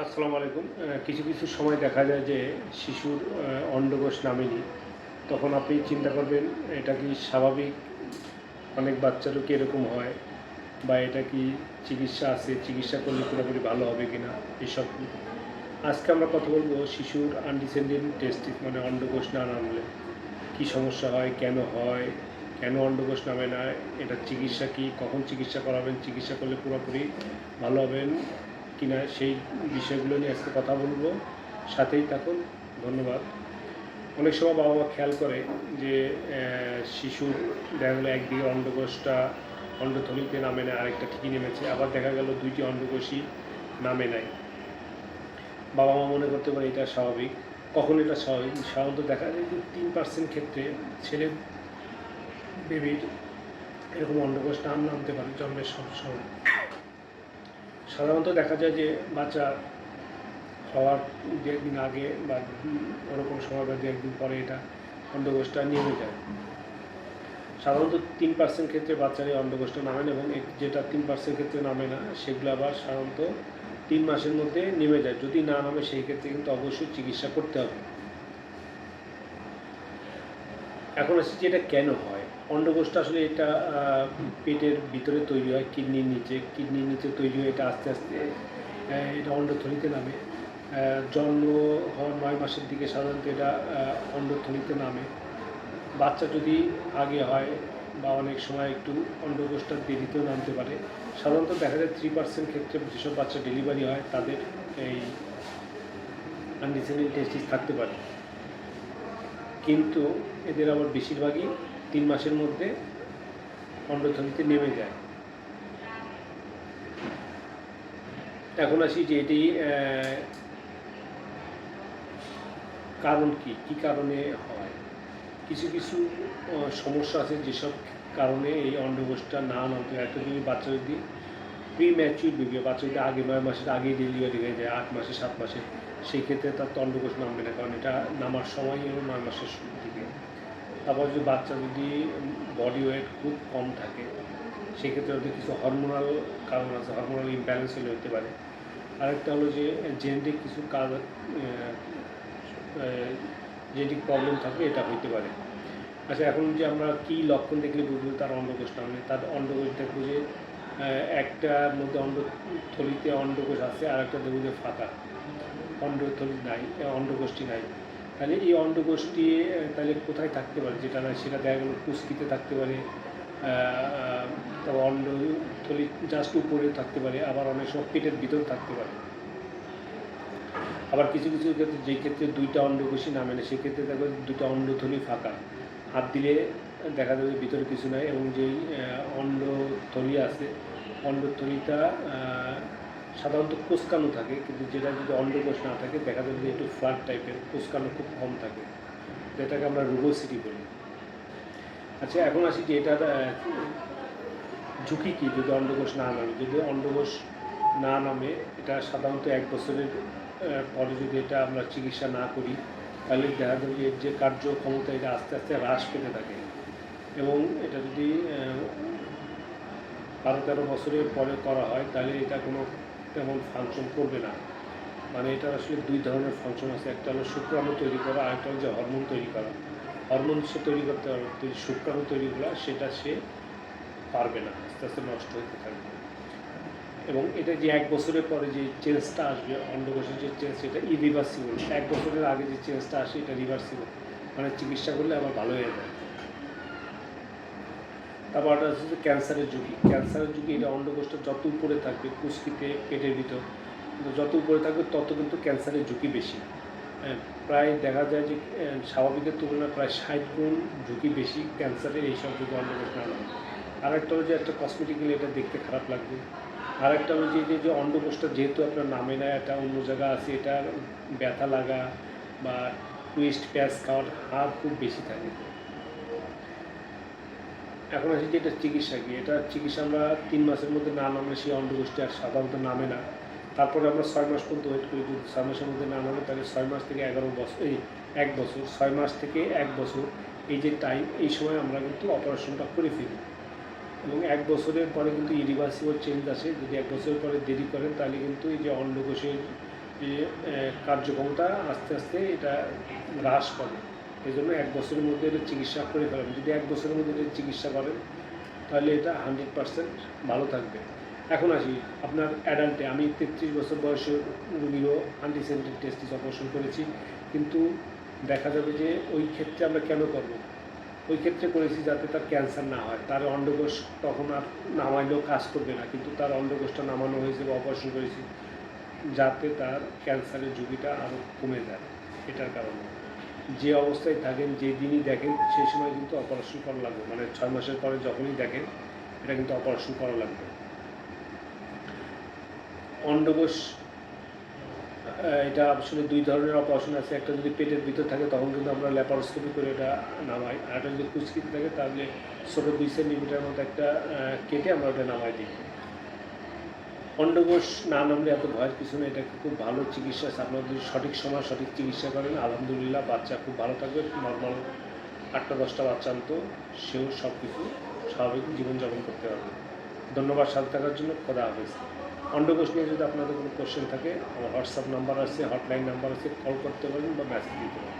আসসালামু আলাইকুম। কিছু কিছু সময় দেখা যায় যে শিশুর অন্ডকোষ নামেনি। তখন আপনি চিন্তা করবেন এটা কি স্বাভাবিক? অনেক বাচ্চারও কি এরকম হয়? বা এটা কি চিকিৎসা আছে? চিকিৎসা করলে পুরোপুরি ভালো হবে কিনা? এসব নিয়ে। আজকে আমরা কথা বলব শিশুর আনডিসেন্ডেন্ট টেস্টিস মানে অন্ডকোষ না নামলে কী সমস্যা হয়, কেন হয়, কেন অন্ডকোষ নামে না, এটার চিকিৎসা কী, কখন চিকিৎসা করাবেন, চিকিৎসা করলে পুরোপুরি ভালো হবেন কিনা সেই বিষয়গুলো নিয়ে আজকে কথা বলবো। সাথেই থাকুন। ধন্যবাদ। অনেক সময় বাবা মা খেয়াল করে যে শিশুর দেখা গেলো একদিকে অন্ডকোষটা অন্ডথলিতে নামে না, আরেকটা ঠিকই নেমেছে, আবার দেখা গেল দুইটি অন্ডকোষই নামে নাই। বাবা মা মনে করতে পারে এটা স্বাভাবিক। কখন এটা স্বাভাবিক? সাধারণত দেখা যায় যে 3% ক্ষেত্রে ছেলে বেবির এরকম অন্ডকোষ নামতে পারে জন্মের সময়। সাধারণত দেখা যায় যে বাচ্চা হওয়ার দু একদিন আগে বা ওরকম সময় বা দু একদিন পরে এটা অন্ডকোষটা নেমে যায়। সাধারণত 3% ক্ষেত্রে বাচ্চার এই অন্ডকোষটা নামে না, এবং যেটা 3% ক্ষেত্রে নামে না সেগুলো আবার সাধারণত 3 মাসের মধ্যে নেমে যায়। যদি না নামে সেই ক্ষেত্রে কিন্তু অবশ্যই চিকিৎসা করতে হবে। এখন আসছি যে এটা কেন হয়। অন্ডকোষটা আসলে এটা পেটের ভিতরে তৈরি হয় কিডনির নিচে তৈরি হয়ে এটা আস্তে আস্তে এটা অন্ডথলিতে নামে। জন্ম হওয়ার 9 মাসের দিকে সাধারণত এটা অন্ডথলিতে নামে। বাচ্চা যদি আগে হয় বা অনেক সময় একটু অন্ডকোষটা দেরিতেও নামতে পারে। সাধারণত দেখা যায় 3% ক্ষেত্রে যেসব বাচ্চা ডেলিভারি হয় তাদের এই আনডিসেন্ডেন্ট টেস্টিস থাকতে পারে, কিন্তু এদের আবার বেশিরভাগই 3 মাসের মধ্যে অন্ডথলিতে নেমে যায়। এখন আসি যে এটি কারণ কী কারণে হয়। কিছু কিছু সমস্যা আছে যেসব কারণে এই অন্ডকোষটা না নামতে হয়। একটা যদি বাচ্চা যদি প্রিম্যাচিউর বেবি, বাচ্চা যদি আগে 9 মাসের আগেই ডেলিভারি হয়ে যায়, 8 মাসে 7 মাসে, সেই ক্ষেত্রে তার তো অন্ডকোষ নামবে না, কারণ এটা নামার সময় হলো 9 মাসের শুরুর দিকে। তারপর যদি বাচ্চা যদি বডি ওয়েট খুব কম থাকে, সেক্ষেত্রে হয়তো কিছু হরমোনাল কারণ আছে, হরমোনাল ইমব্যালেন্স হলে হতে পারে। আরেকটা হলো যে জেনেটিক কিছু কাজ, জেনেটিক প্রবলেম থাকলে এটা হইতে পারে। আচ্ছা, এখন যে আমরা কী লক্ষণ দেখলে বুঝবো তার অন্ডকোষ নামে, তার অন্ডকোষ দেখবো যে একটার মধ্যে অন্ডথলিতে অন্ডকোষ আছে, আর একটা দেখবো যে ফাঁকা, অন্ডথলি নাই, অন্ডকোষটি নাই। তাহলে এই অন্ডকোষটি তাহলে কোথায় থাকতে পারে? যেটা না সেটা দেখা গেলো কুস্কিতে থাকতে পারে, তারপর অন্ডথলি জাস্ট উপরে থাকতে পারে, আবার অনেক সময় পেটের ভিতরে থাকতে পারে। আবার কিছু কিছু ক্ষেত্রে যেই ক্ষেত্রে দুইটা অন্ডকোষই নামে না, সেক্ষেত্রে দেখবে দুটো অন্ডথলি ফাঁকা, হাত দিলে দেখা যাবে ভিতরে কিছু নাই, এবং যেই অন্ডথলি আছে অন্ডথলিটা সাধারণত কোঁচকানো থাকে, কিন্তু যেটা যদি অন্ডকোষ না থাকে দেখা যাবে যে একটু ফ্ল্যাট টাইপের, কোঁচকানো খুব কম থাকে, যেটাকে আমরা রুগোসিটি বলি। আচ্ছা, এখন আসি যে এটার ঝুঁকি কী যদি অন্ডকোষ না নামে। যদি অন্ডকোষ না নামে, এটা সাধারণত 1 বছরের পরে যদি এটা আমরা চিকিৎসা না করি, তাহলে দেখা যাবে যে এর যে কার্যক্ষমতা এটা আস্তে আস্তে হ্রাস পেতে থাকে, এবং এটা যদি 12-13 বছরের পরে করা হয় তাহলে এটা কোনো তেমন ফাংশন করবে না। মানে এটা আসলে 2 ধরনের ফাংশন আছে, একটা হলো শুক্রাণু তৈরি করা, আরেকটা হলো যে হরমোন তৈরি করা। হরমোন সে তৈরি করতে পারবে, শুক্রাণু তৈরিগুলো সেটা সে পারবে না, আস্তে আস্তে নষ্ট হতে থাকবে। এবং এটা যে 1 বছরের পরে যে চেঞ্জটা আসবে, অন্ডকোষের যে চেঞ্জ, এটা ইরিভার্সিবল। 1 বছরের আগে যে চেঞ্জটা আসে এটা রিভার্সিবল, মানে চিকিৎসা করলে আবার ভালো হয়ে যায়। তারপর একটা হচ্ছে যে ক্যান্সারের ঝুঁকি। এটা অন্ডকোষটা যত উপরে থাকবে কুস্কিতে, পেটের ভিতর, কিন্তু যত উপরে থাকবে তত কিন্তু ক্যান্সারের ঝুঁকি বেশি। প্রায় দেখা যায় যে স্বাভাবিকের তুলনায় প্রায় 60 গুণ ঝুঁকি বেশি ক্যান্সারের এইসব যদি অন্ডকোষ না নামে। আরেকটা হলো যে একটা কসমেটিক্যালি এটা দেখতে খারাপ লাগবে। আরেকটা হলো যে অন্ডকোষটা যেহেতু আপনার নামে না, এটা অন্য জায়গা আছে, এটার ব্যথা লাগা বা টুইস্ট প্যাচ খাওয়ার হার খুব বেশি থাকে। এখন আসি যে এটা চিকিৎসা কী। এটা চিকিৎসা আমরা 3 মাসের মধ্যে না নামলে সেই অন্ডকোষটি আর সাধারণত নামে না। তারপরে আমরা 6 মাস পর্যন্ত ওয়েট করি। যদি 6 মাসের মধ্যে না নামে তাহলে 6 মাস থেকে 11 বছর, 1 বছর, 6 মাস থেকে 1 বছর এই যে টাইম, এই সময় আমরা কিন্তু অপারেশনটা করে ফেলি। এবং 1 বছরের পরে কিন্তু ইরিভার্সিবল চেঞ্জ আসে। যদি 1 বছরের পরে দেরি করেন তাহলে কিন্তু এই যে অন্ডকোষের যে কার্যক্ষমতা আস্তে আস্তে এটা হ্রাস পাবে। এই জন্য 1 বছরের মধ্যে এটা চিকিৎসা করে ফেলেন। যদি 1 বছরের মধ্যে এটা চিকিৎসা করেন তাহলে এটা 100% ভালো থাকবে। এখন আসি আপনার অ্যাডাল্টে, আমি 33 বছর বয়সের রুগীও আনডিসেন্টেড টেস্টিস অপারেশন করেছি, কিন্তু দেখা যাবে যে ওই ক্ষেত্রে আমরা কেন করব? ওই ক্ষেত্রে করেছি যাতে তার ক্যান্সার না হয়। তার অন্ডকোষ তখন আর নামাইলেও কাজ করবে না, কিন্তু তার অন্ডকোষটা নামানো হয়েছে বা অপারেশন করেছি যাতে তার ক্যান্সারের ঝুঁকিটা আরও কমে যায়। এটার কারণে যে অবস্থায় থাকেন, যে দিনই দেখেন সেই সময় কিন্তু অপারেশন করা লাগবে, মানে 6 মাসের পরে যখনই দেখেন এটা কিন্তু অপারেশন করা লাগবে। অন্ডকোষ এটা আসলে 2 ধরনের অপারেশন আছে। একটা যদি পেটের ভিতর থাকে তখন কিন্তু আমরা ল্যাপারোস্কোপি করে এটা নামাই, আর একটা যদি কুচকিতে থাকে তাহলে ছোটো 2 সেন্টিমিটার মতো একটা কেটে আমরা ওটা নামাই দিই। অন্ডকোষ না নামলে এত ভয়ের কিছু নেই, এটা খুব ভালো চিকিৎসা আছে। আপনারা যদি সঠিক সময় সঠিক চিকিৎসা করেন আলহামদুলিল্লাহ বাচ্চা খুব ভালো থাকবে। নর্মাল 8টা 10টা বাচ্চা আনতো, সেও সব কিছু স্বাভাবিক জীবনযাপন করতে পারবে। ধন্যবাদ সাথে থাকার জন্য। খোদা হাফেজ। অন্ডকোষ নিয়ে যদি আপনাদের কোনো কোশ্চেন থাকে আমার হোয়াটসঅ্যাপ নাম্বার আছে, হটলাইন নাম্বার আছে, কল করতে পারেন বা মেসেজ দিতে পারেন।